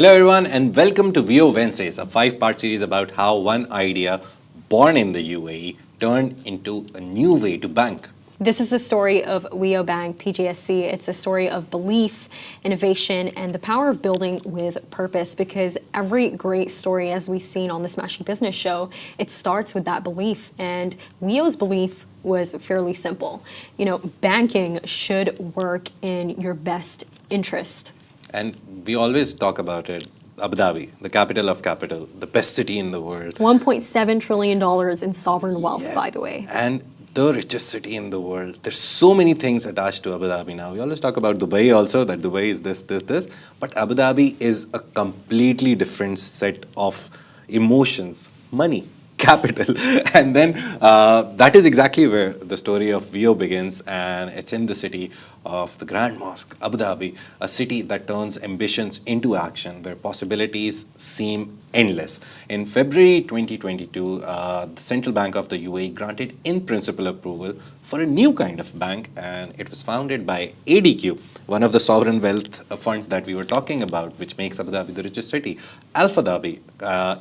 Hello, everyone, and welcome to WIO Wednesdays, a five-part series about how one idea born in the UAE turned into a new way to bank. This is the story of WIO Bank PJSC. It's a story of belief, innovation, and the power of building with purpose, because every great story, as we've seen on the Smashi Business Show, it starts with that belief. And WIO's belief was fairly simple. Banking should work in your best interest. And we always talk about it. Abu Dhabi, the capital of capital, the best city in the world. $1.7 trillion in sovereign wealth, by the way. And the richest city in the world. There's so many things attached to Abu Dhabi now. We always talk about Dubai also, that Dubai is this. But Abu Dhabi is a completely different set of emotions, money, capital. And then that is exactly where the story of WIO begins. And it's in the city of the Grand Mosque, Abu Dhabi, a city that turns ambitions into action, where possibilities seem endless. In February 2022, the Central Bank of the UAE granted in-principle approval for a new kind of bank, and it was founded by ADQ, one of the sovereign wealth funds that we were talking about, which makes Abu Dhabi the richest city, Alpha Dhabi,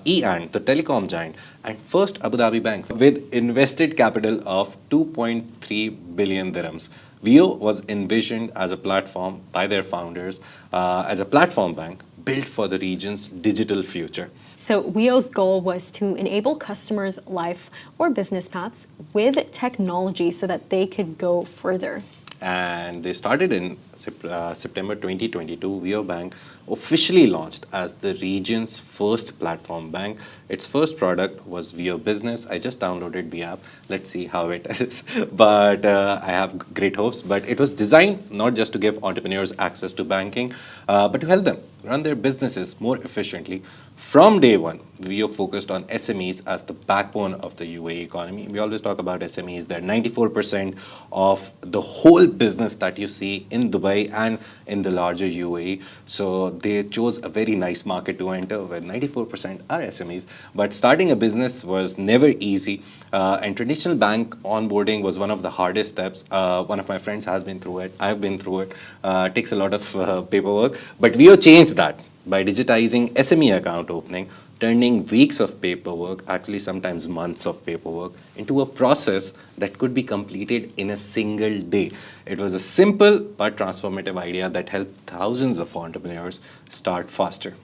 EAND, the telecom giant, and first Abu Dhabi bank with invested capital of 2.3 billion dirhams. WIO was envisioned as a platform by their founders, as a platform bank built for the region's digital future. So WIO's goal was to enable customers' life or business paths with technology so that they could go further. And they started in September 2022. WIO Bank officially launched as the region's first platform bank. Its first product was WIO Business. I just downloaded the app. Let's see how it is. But I have great hopes. But it was designed not just to give entrepreneurs access to banking, but to help them run their businesses more efficiently. From day one, WIO focused on SMEs as the backbone of the UAE economy. We always talk about SMEs. They're 94% of the whole business that you see in Dubai and in the larger UAE. So they chose a very nice market to enter, where 94% are SMEs. But starting a business was never easy, and traditional bank onboarding was one of the hardest steps. One of my friends has been through it. I've been through it. It takes a lot of paperwork. But WIO changed that by digitizing SME account opening, turning weeks of paperwork, actually sometimes months of paperwork, into a process that could be completed in a single day. It was a simple but transformative idea that helped thousands of entrepreneurs start faster.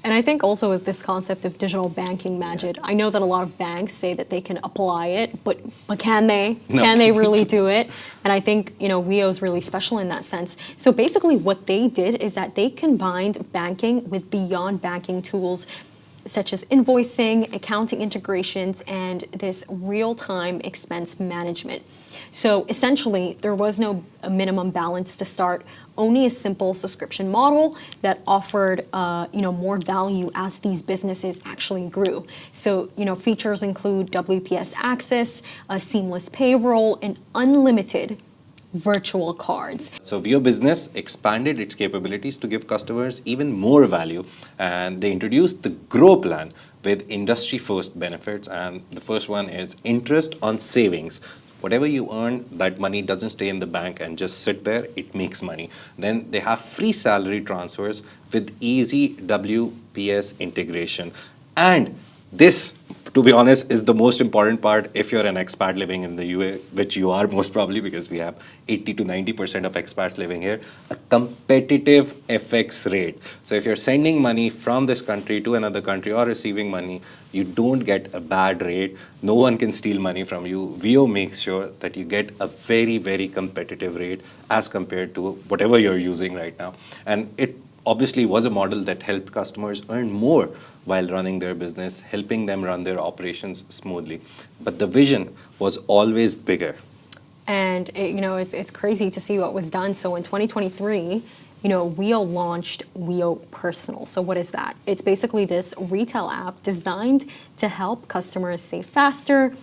And I think also with this concept of digital banking magic, I know that a lot of banks say that they can apply it, but can they? No. Can they really do it? And I think, WIO is really special in that sense. So basically what they did is that they combined banking with beyond banking tools, such as invoicing, accounting integrations, and this real-time expense management. So essentially, there was no minimum balance to start, only a simple subscription model that offered more value as these businesses actually grew. So, features include WPS access, a seamless payroll, and unlimited virtual cards. So WIO Business expanded its capabilities to give customers even more value, and they introduced the Grow plan with industry-first benefits. And the first one is interest on savings. Whatever you earn, that money doesn't stay in the bank and just sit there, it makes money. Then they have free salary transfers with easy WPS integration. And this, to be honest, is the most important part if you're an expat living in the UAE, which you are most probably, because we have 80 to 90% of expats living here, a competitive FX rate. So if you're sending money from this country to another country or receiving money, you don't get a bad rate. No one can steal money from you. WIO makes sure that you get a very, very competitive rate as compared to whatever you're using right now. And it obviously was a model that helped customers earn more while running their business, helping them run their operations smoothly. But the vision was always bigger. And it's crazy to see what was done. So in 2023, WIO launched WIO Personal. So what is that? It's basically this retail app designed to help customers save faster,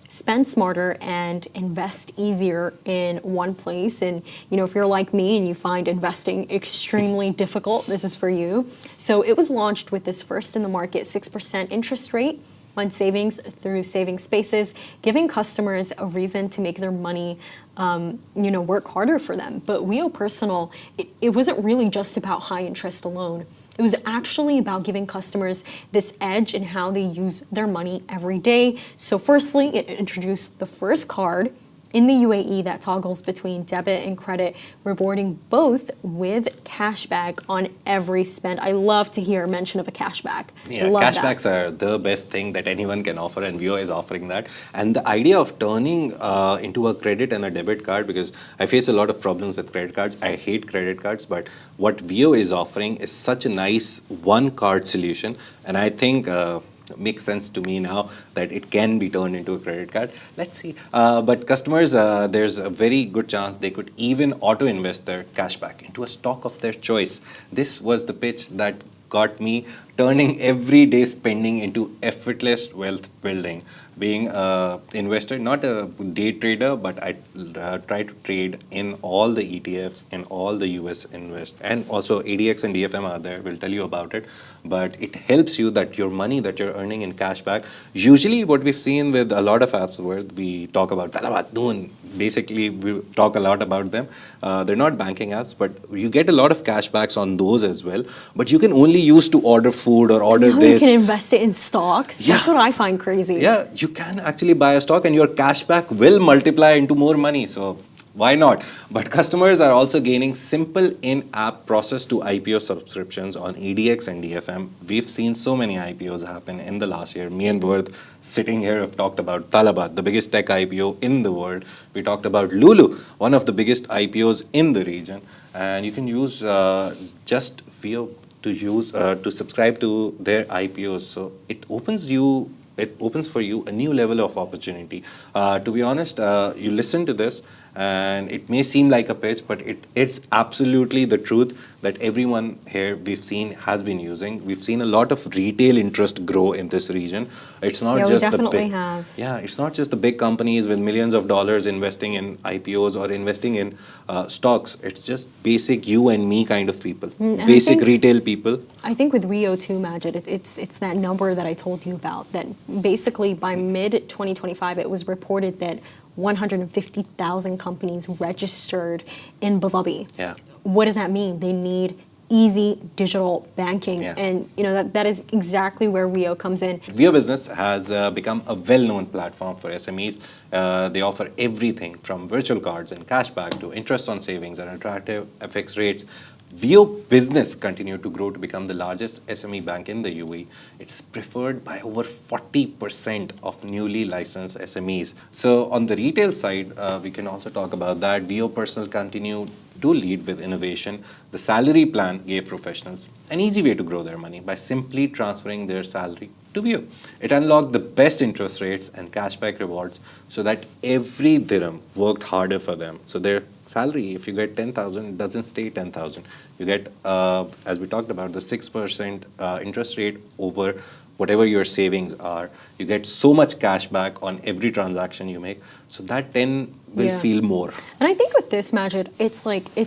spend smarter, and invest easier in one place. And, if you're like me and you find investing extremely difficult, this is for you. So it was launched with this first in the market 6% interest rate on savings through saving spaces, giving customers a reason to make their money work harder for them. But WIO Personal, it wasn't really just about high interest alone. It was actually about giving customers this edge in how they use their money every day. So firstly, it introduced the first card in the UAE that toggles between debit and credit, rewarding both with cashback on every spend. I love to hear mention of a cashback. Yeah, love cashbacks that. are the best thing that anyone can offer, and WIO is offering that. And the idea of turning into a credit and a debit card, because I face a lot of problems with credit cards. I hate credit cards, but what WIO is offering is such a nice one card solution, and I think. Makes sense to me now that it can be turned into a credit card. Let's see. But customers, there's a very good chance they could even auto invest their cashback into a stock of their choice. This was the pitch that got me turning everyday spending into effortless wealth building. Being an investor, not a day trader, but I try to trade in all the ETFs, in all the US invest, and also ADX and DFM are there. We'll tell you about it. But it helps you that your money that you're earning in cashback. Usually, what we've seen with a lot of apps where we talk about Talabat Noon, basically we talk a lot about them. They're not banking apps, but you get a lot of cashbacks on those as well. But you can only use to order food or order Now this. you can invest it in stocks. Yeah. That's what I find crazy. Yeah, you can actually buy a stock and your cashback will multiply into more money. So why not? But customers are also gaining simple in-app process to IPO subscriptions on ADX and DFM. We've seen so many IPOs happen in the last year. Me and Worth sitting here have talked about Talabat, the biggest tech IPO in the world. We talked about Lulu, one of the biggest IPOs in the region. And you can use just WIO to subscribe to their IPOs. So it opens for you a new level of opportunity. To be honest, you listen to this and it may seem like a pitch, but it's absolutely the truth that everyone here we've seen has been using. We've seen a lot of retail interest grow in this region. It's not Yeah, we just definitely have. Yeah, it's not just the big companies with millions of dollars investing in IPOs or investing in stocks. It's just basic you and me kind of people, And basic retail people. I think with WIO too, Majid, it's that number that I told you about, that basically by mid-2025, it was reported that 150,000 companies registered in Abu Dhabi. Yeah. What does that mean? They need easy digital banking. Yeah. And that is exactly where WIO comes in. WIO Business has become a well-known platform for SMEs. They offer everything from virtual cards and cashback to interest on savings and attractive FX rates. WIO Business continued to grow to become the largest SME bank in the UAE. It's preferred by over 40% of newly licensed SMEs. So on the retail side, we can also talk about that. WIO Personal continued to lead with innovation. The salary plan gave professionals an easy way to grow their money by simply transferring their salary to WIO. It unlocked the best interest rates and cashback rewards so that every dirham worked harder for them. So their salary, if you get 10,000, it doesn't stay 10,000. You get, as we talked about, the 6% interest rate over whatever your savings are. You get so much cash back on every transaction you make. So that 10 will feel more. And I think with this, Majid, it's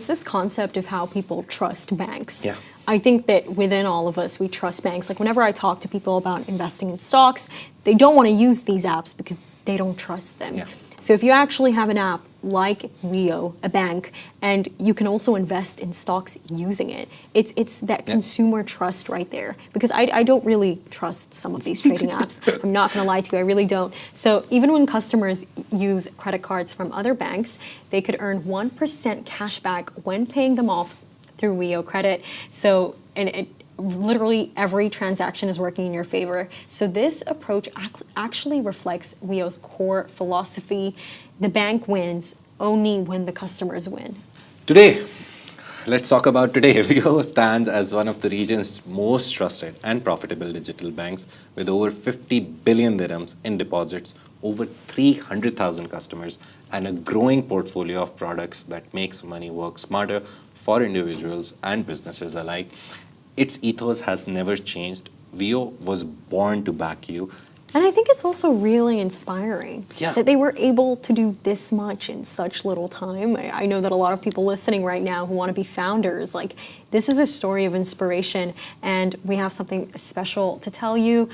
this concept of how people trust banks. Yeah. I think that within all of us, we trust banks. Like whenever I talk to people about investing in stocks, they don't want to use these apps because they don't trust them. Yeah. So if you actually have an app like WIO, a bank, and you can also invest in stocks using it, it's that consumer trust right there. Because I don't really trust some of these trading apps. I'm not going to lie to you, I really don't. So even when customers use credit cards from other banks, they could earn 1% cash back when paying them off through WIO Credit. So, and literally every transaction is working in your favor. So this approach actually reflects WIO's core philosophy. The bank wins only when the customers win. Today, let's talk about today. WIO stands as one of the region's most trusted and profitable digital banks with over 50 billion dirhams in deposits, over 300,000 customers, and a growing portfolio of products that makes money work smarter for individuals and businesses alike. Its ethos has never changed. WIO was born to back you. And I think it's also really inspiring that they were able to do this much in such little time. I know that a lot of people listening right now who want to be founders, like this is a story of inspiration, and we have something special to tell you.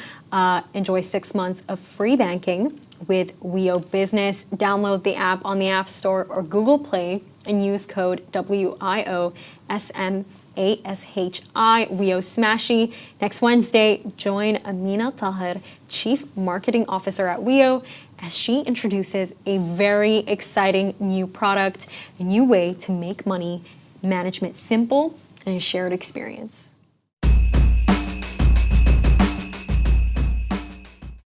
Enjoy 6 months of free banking with WIO Business. Download the app on the App Store or Google Play and use code WIOSM ASHI, WIO Smashi. Next Wednesday, join Amina Tahir, Chief Marketing Officer at WIO, as she introduces a very exciting new product, a new way to make money management simple and a shared experience.